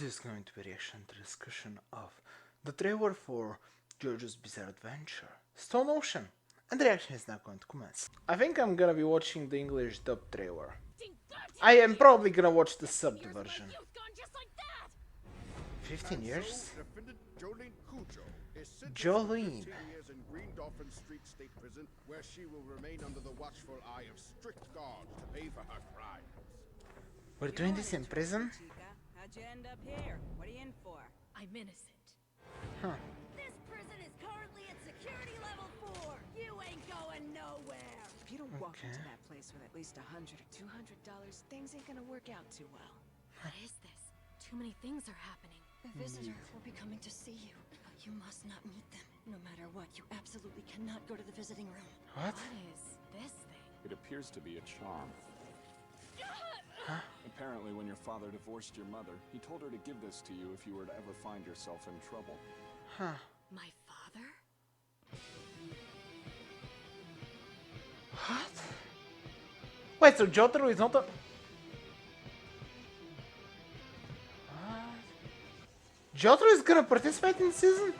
This is going to be a reaction to discussion of the trailer for JOJO's Bizarre Adventure, Stone Ocean, and the reaction is now going to commence. I think I'm gonna be watching the English dub trailer. I am probably gonna watch the subbed version. 15 years? Jolene. State prison, where she will remain under the watchful eye of strict guards to pay for her crimes. We're doing this in prison? How'd you end up here? What are you in for? I'm innocent. Huh. This prison is currently at security level 4. You ain't going nowhere. If you don't walk into that place with at least $100 or $200, things ain't gonna work out too well. What is this? Too many things are happening. A visitor will be coming to see you, but you must not meet them. No matter what, you absolutely cannot go to the visiting room. What? What is this thing? It appears to be a charm. Huh? Apparently, when your father divorced your mother, he told her to give this to you if you were to ever find yourself in trouble. Huh. My father? What? Wait, so Jotaro is not a... What? Jotaro is gonna participate in the season?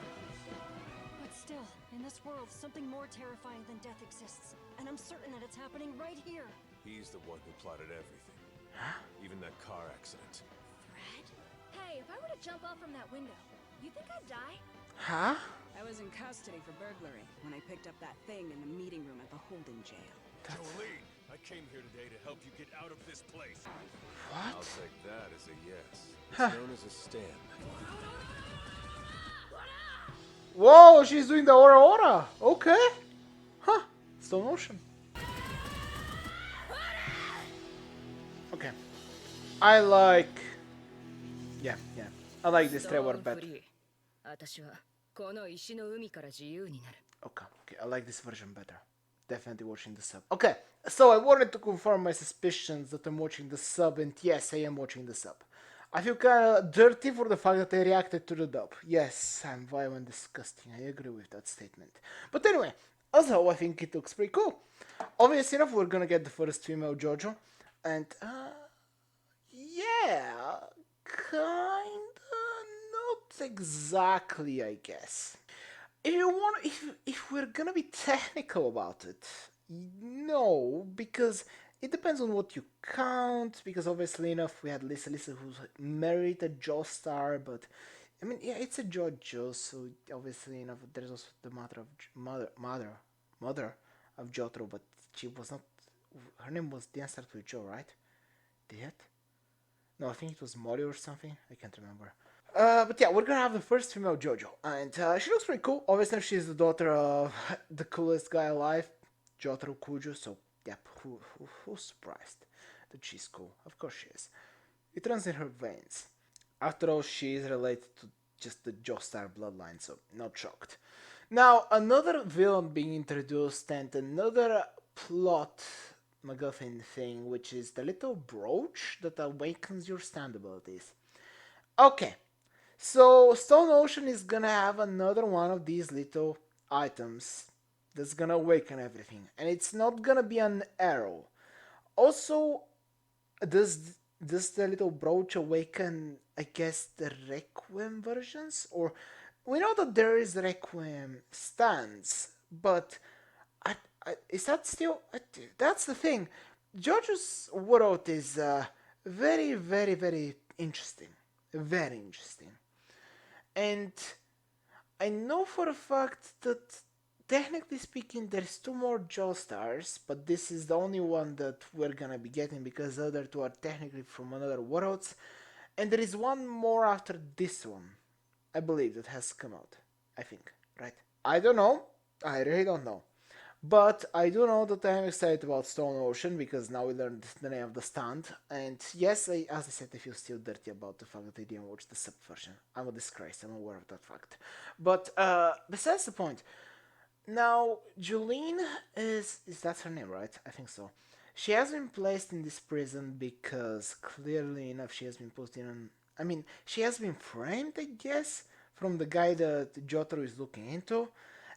But still, in this world, something more terrifying than death exists. And I'm certain that it's happening right here. He's the one who plotted everything. Even that car accident. Fred? Hey, if I were to jump off from that window, you think I'd die? Huh? I was in custody for burglary when I picked up that thing in the meeting room at the holding jail. Jolene, I came here today to help you get out of this place. What? I'll take that as a yes. It's Huh. known as a stand. Whoa, she's doing the Aura Aura. Okay. Huh. Stone Ocean. Okay. I like... Yeah. I like this trailer better. Okay, I like this version better. Definitely watching the sub. Okay, so I wanted to confirm my suspicions that I'm watching the sub, and yes, I am watching the sub. I feel kinda dirty for the fact that I reacted to the dub. Yes, I'm vile and disgusting, I agree with that statement. But anyway, as a whole, I think it looks pretty cool. Obviously enough, we're gonna get the first female JoJo, and yeah, kinda, not exactly, I guess. If you want, if we're gonna be technical about it, no, because it depends on what you count. Because obviously enough, we had Lisa who's married a Joestar, but I mean, yeah, it's a JoJo, so obviously enough, there's also the mother of Jotaro, but she was not. Her name didn't start with Jo, right? Did it? No, I think it was Mori or something. I can't remember. But yeah, we're gonna have the first female JoJo, and she looks pretty cool. Obviously, she's the daughter of the coolest guy alive, Jotaro Kujo. So, yeah, who's surprised that she's cool? Of course she is. It runs in her veins. After all, she is related to just the Joestar bloodline, so not shocked. Now, another villain being introduced, and another plot MacGuffin thing, which is the little brooch that awakens your stand abilities. Okay. So, Stone Ocean is gonna have another one of these little items that's gonna awaken everything. And it's not gonna be an arrow. Also, does the little brooch awaken, I guess, the Requiem versions? Or, we know that there is Requiem stands, but is that still... That's the thing. JoJo's world is very, very, very interesting. Very interesting. And I know for a fact that, technically speaking, there's 2 more Joestars, but this is the only one that we're gonna be getting because the other 2 are technically from another worlds. And there is 1 more after this one, I believe, that has come out. I think, right? I don't know. I really don't know. But I do know that I'm excited about Stone Ocean because now we learned the name of the stand. And yes, as I said, I feel still dirty about the fact that I didn't watch the sub version. I'm a disgrace, I'm aware of that fact. But besides the point, now Jolene is that her name, right? I think so. She has been placed in this prison because clearly enough she has been put in I mean, she has been framed, I guess, from the guy that Jotaro is looking into.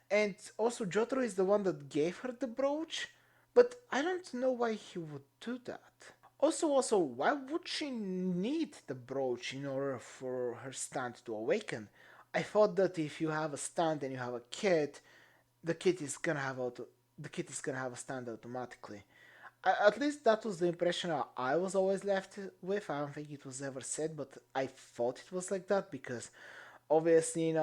And also, Jotaro is the one that gave her the brooch, but I don't know why he would do that. Also, why would she need the brooch in order for her stand to awaken? I thought that if you have a stand and you have a kid, the kid is gonna have the kid is gonna have a stand automatically. At least that was the impression I was always left with. I don't think it was ever said, but I thought it was like that because obviously,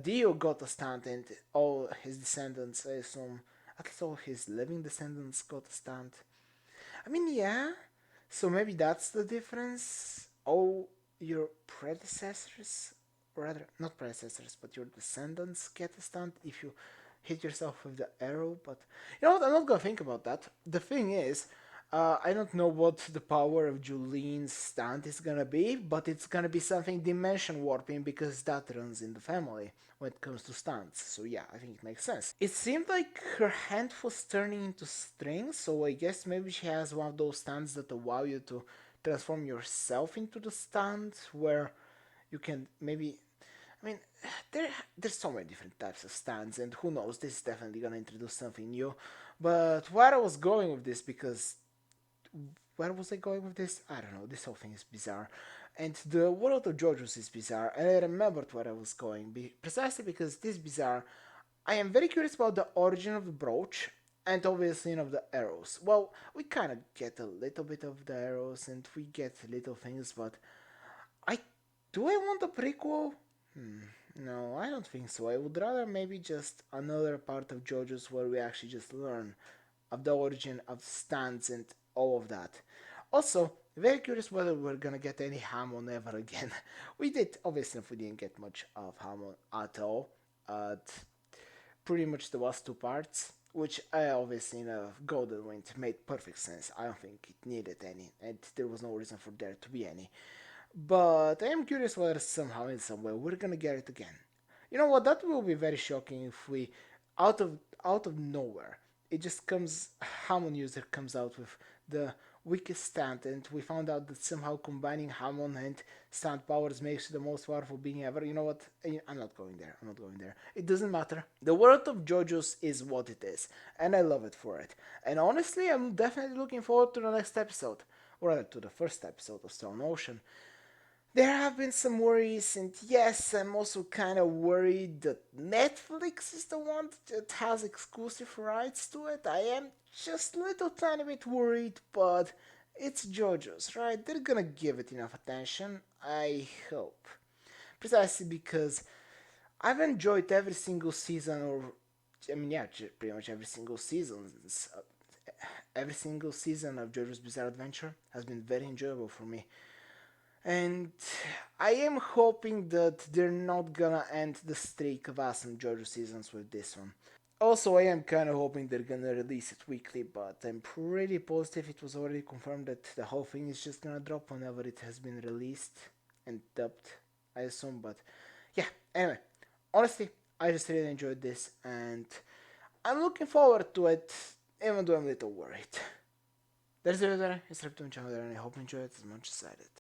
Dio got a stand and all his descendants, I assume, at least all his living descendants got a stand. I mean, yeah, so maybe that's the difference. All your predecessors, rather, not predecessors, but your descendants get a stand if you hit yourself with the arrow. But you know what? I'm not gonna think about that. The thing is, I don't know what the power of Julien's stand is gonna be, but it's gonna be something dimension warping because that runs in the family when it comes to stands. So yeah, I think it makes sense. It seemed like her hand was turning into strings, so I guess maybe she has one of those stands that allow you to transform yourself into the stand, where you can maybe. I mean, there's so many different types of stands, and who knows? This is definitely gonna introduce something new. But where I was going with this, because where was I going with this? I don't know. This whole thing is bizarre. And the world of JoJo's is bizarre, and I remembered where I was going. Precisely because this bizarre, I am very curious about the origin of the brooch, and obviously of the arrows. Well, we kind of get a little bit of the arrows, and we get little things, but I I want a prequel? No, I don't think so. I would rather maybe just another part of JoJo's where we actually just learn of the origin of stands and all of that. Also, very curious whether we're gonna get any Hamon ever again. We did, obviously, we didn't get much of Hamon at all. Pretty much there was two parts, which I obviously in a Golden Wind made perfect sense. I don't think it needed any, and there was no reason for there to be any. But I am curious whether somehow in some way we're gonna get it again. You know what? That will be very shocking if we, out of nowhere, it just comes. Hamon user comes out with the weakest stand, and we found out that somehow combining Hamon and stand powers makes you the most powerful being ever. You know what? I'm not going there. I'm not going there. It doesn't matter. The world of JoJo's is what it is, and I love it for it. And honestly, I'm definitely looking forward to the next episode, or rather to the first episode of Stone Ocean. There have been some worries, and yes, I'm also kind of worried that Netflix is the one that has exclusive rights to it. I am just a little tiny bit worried, but it's JoJo's, right? They're gonna give it enough attention, I hope. Precisely because I've enjoyed every single season, or I mean, yeah, pretty much every single season of JoJo's Bizarre Adventure has been very enjoyable for me. And I am hoping that they're not gonna end the streak of awesome JoJo seasons with this one. Also, I am kind of hoping they're gonna release it weekly, but I'm pretty positive it was already confirmed that the whole thing is just gonna drop whenever it has been released and dubbed, I assume. But yeah, anyway, honestly, I just really enjoyed this, and I'm looking forward to it, even though I'm a little worried. There's the other, it's Reptune Channel, and I hope you enjoy it as much as I did.